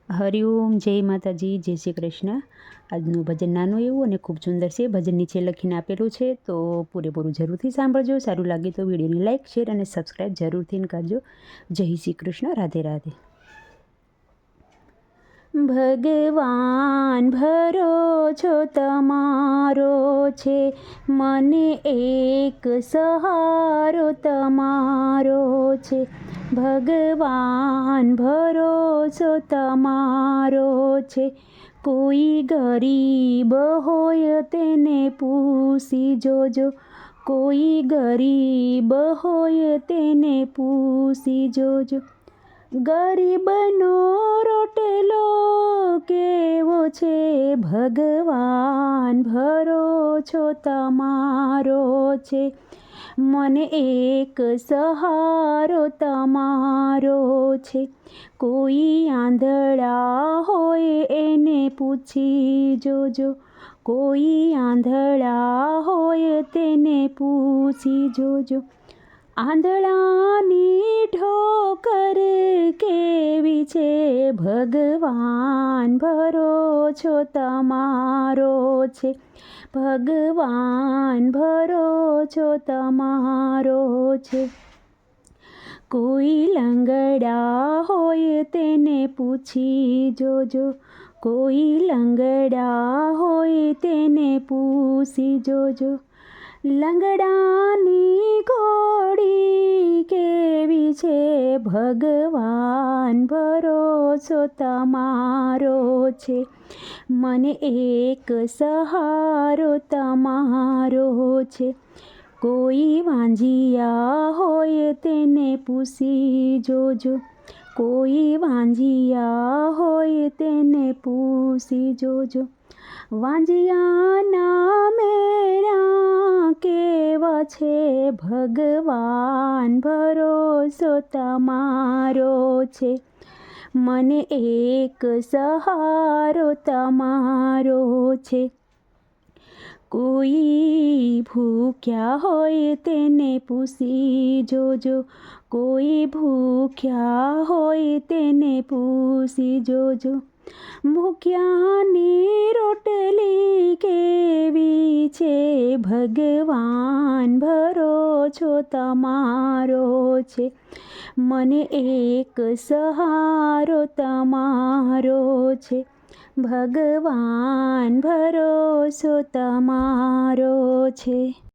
હરિઓમ, જય માતાજી, જય શ્રી કૃષ્ણ। આજનું ભજન નાનું એવું અને ખૂબ સુંદર છે। ભજન નીચે લખીને આપેલું છે, તો પૂરેપૂરું જરૂરથી સાંભળજો। સારું લાગે તો વિડીયોને લાઇક, શેર અને સબસ્ક્રાઈબ જરૂરથી કરજો। જય શ્રી કૃષ્ણ, રાધે રાધે। ભગવાન ભરોસો તમારો છે, મને એક સહારો તમારો છે। ભગવાન ભરોસો તમારો છે, કોઈ ગરીબ હોય તેને પૂછી જોજો, કોઈ ગરીબ હોય તેને પૂછી જોજો। ગરીબનો રોટલો કેવો છે, ભગવાન ભરોસો તમારો છે, મને એક સહારો તમારો છે। કોઈ આંધળા હોય એને પૂછી જોજો, કોઈ આંધળા હોય તેને પૂછી જોજો। આંધળાની ઠોકર કેવી છે, ભગવાન ભરોસો તમારો છે, ભગવાન ભરોસો તમારો છે। કોઈ લંગડા હોય તેને પૂછી જોજો, કોઈ લંગડા હોય તેને પૂછી જોજો। લંગડાની ઘોડી કેવી છે, ભગવાન ભરોસો તમારો છે, મને એક સહારો તમારો છે। કોઈ વાંજિયા હોય તેને પૂછી જોજો, કોઈ વાંજિયા હોય તેને પૂછી જોજો। વાંજિયાના મેળા કેવા છે, ભગવાન ભરોસો તમારો છે, મને એક સહારો તમારો છે। કોઈ ભૂખ્યા હોય તેને પૂછી જોજો, કોઈ ભૂખ્યા હોય તેને પૂછી જોજો। ભૂખ્યાની રોટલી કેવી છે, ભગવાન ભરોસો તમારો છે, મને એક સહારો તમારો છે, ભગવાન ભરોસો તમારો છે।